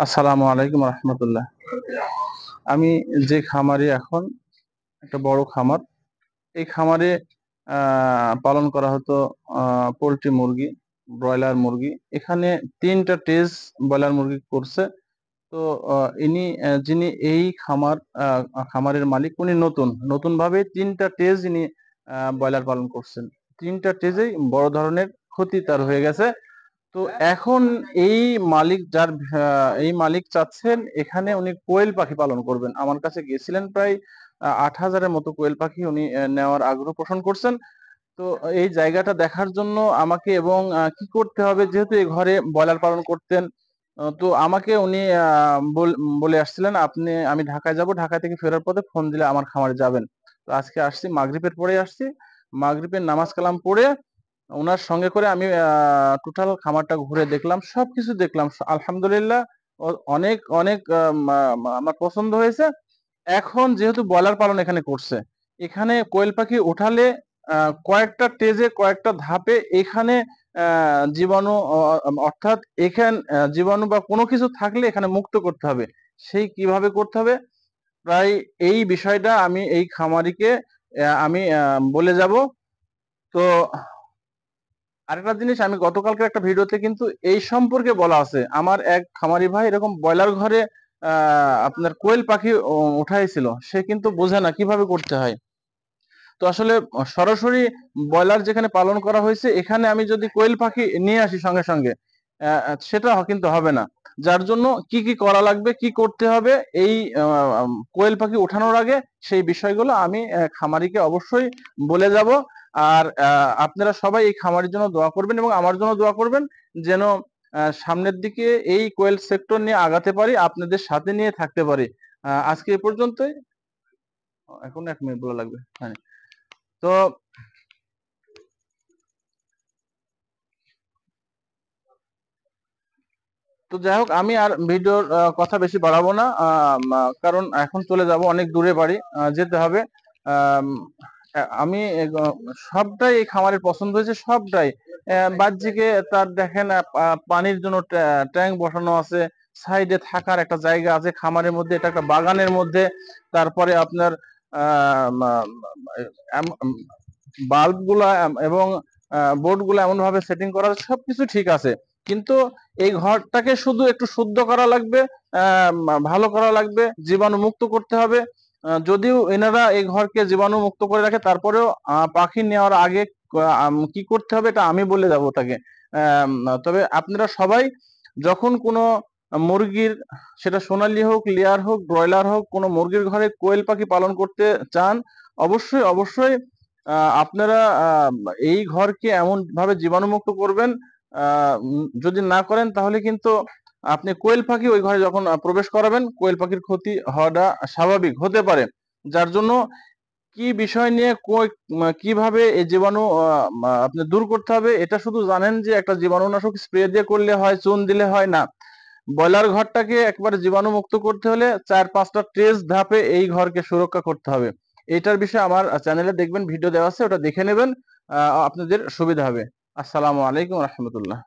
আসসালামু আলাইকুম রহমতুল্লাহ। আমি যে খামারে এখন একটা বড় খামার, এই খামারে পালন করা হতো পোল্ট্রি মুরগি, ব্রয়লার মুরগি। এখানে 3টা টেজ ব্রয়লার মুরগি করছে। তো যিনি এই খামারের মালিক, উনি নতুন ভাবে 3টা টেজ ইনি ব্রয়লার পালন করছেন। 3টা টেজেই বড় ধরনের ক্ষতি তার হয়ে গেছে। তো এখন এই এই মালিক চাচ্ছেন এখানে উনি কোয়েল পাখি পালন করবেন। আমার কাছে গেছিলেন, প্রায় 8,000-এর মতো কোয়েল পাখি উনি নেওয়ার আগ্রহ পোষণ করছেন। তো এই জায়গাটা দেখার জন্য আমাকে, এবং কি করতে হবে, যেহেতু এই ঘরে ব্রয়লার পালন করতেন, তো আমাকে উনি বলে আসছিলেন, আমি ঢাকায় যাব, ঢাকা থেকে ফেরার পথে ফোন দিলে আমার খামারে যাবেন। তো আজকে আসছি, মাগরিবের পরে আসছি। মাগরিবের নামাজ কালাম পড়ে ওনার সঙ্গে করে আমি টোটাল খামারটা ঘুরে দেখলাম, সবকিছু দেখলাম। আলহামদুলিল্লাহ, অনেক অনেক আমার পছন্দ হয়েছে। এখন যেহেতু ব্রয়লার পালন এখানে করছে, এখানে কোয়েল পাখি উঠালে কয়েকটা টেজে, কয়েকটা ধাপে এখানে জীবাণু, অর্থাৎ জীবাণু বা কোনো কিছু থাকলে এখানে মুক্ত করতে হবে। সেই কিভাবে করতে হবে, প্রায় এই বিষয়টা আমি এই খামারিকে আমি বলে যাব। তো আরেকটা জিনিস, আমি গতকালকে একটা ভিডিওতে কিন্তু এই সম্পর্কে বলা আছে। আমার এক খামারি ভাই এরকম ব্রয়লার ঘরে আপনার কোয়েল পাখি উঠাইছিল, সে কিন্তু বোঝে না কিভাবে করতে হয়। তো আসলে সরাসরি ব্রয়লার যেখানে পালন করা হয়েছে, এখানে আমি যদি কোয়েল পাখি নিয়ে আসি সঙ্গে সঙ্গে, সেটা কিন্তু হবে না। যার জন্য কি কি করা লাগবে, কি করতে হবে, এই কোয়েল পাখি ওঠানোর আগে সেই বিষয়গুলো আমি খামারিকে অবশ্যই বলে যাব। আর আপনারা সবাই এই খামারির জন্য দোয়া করবেন এবং আমার জন্য দোয়া করবেন, যেন সামনের দিকে এই কোয়েল সেক্টর নিয়ে আগাতে পারি, আপনাদের সাথে নিয়ে থাকতে পারি। আজকে এ পর্যন্তই। এখন 1 মিনিট বলা লাগবে, হ্যাঁ। তো তো যাই হোক, আমি আর ভিডিওর কথা বেশি বাড়াবো না, কারণ এখন চলে যাব, অনেক দূরে বাড়ি, যেতে হবে। আম, আমি সবটাই এই খামারের পছন্দ হয়েছে, সবটাই। বাহ্যিকে তার দেখেন, পানির জন্য ট্যাঙ্ক বসানো আছে, সাইডে থাকার একটা জায়গা আছে খামারের মধ্যে, এটা একটা বাগানের মধ্যে। তারপরে আপনার বাল্ব গুলা এবং বোর্ড গুলা এমন ভাবে সেটিং করা আছে, সবকিছু ঠিক আছে। কিন্তু এই ঘরটাকে শুধু একটু শুদ্ধ করা লাগবে, ভালো করা লাগবে, জীবাণু মুক্ত করতে হবে। যদিও এনারা এই ঘরকে জীবাণু মুক্ত করে রাখে, তারপরেও পাখি নেওয়ার আগে কি করতে হবে এটা আমি বলে যাব তাকে। তবে আপনারা সবাই যখন কোনো মুরগির, সেটা সোনালী হোক, লেয়ার হোক, ব্রয়লার হোক, কোনো মুরগির ঘরে কোয়েল পাখি পালন করতে চান, অবশ্যই অবশ্যই আপনারা এই ঘরকে এমন ভাবে জীবাণুমুক্ত করবেন। যদি না করেন তাহলে কিন্তু আপনি কোয়েল পাখি ওই ঘরে যখন প্রবেশ করাবেন, কোয়েল পাখির ক্ষতি হওয়াটা স্বাভাবিক হতে পারে। যার জন্য কি বিষয় নিয়ে কিভাবে এই জীবাণু আপনি দূর করতে হবে, এটা শুধু জানেন যে একটা জীবাণুনাশক স্প্রে দিয়ে করলে হয়, চুন দিলে হয় না। ব্রয়লার ঘরটাকে একবারে জীবাণু মুক্ত করতে হলে 4-5টা টেজ ধাপে এই ঘরকে সুরক্ষা করতে হবে। এইটার বিষয়ে আমার চ্যানেলে দেখবেন ভিডিও দেওয়া আছে, ওটা দেখে নেবেন, আপনাদের সুবিধা হবে। আসসালামু আলাইকুম রহমতুল্লাহ।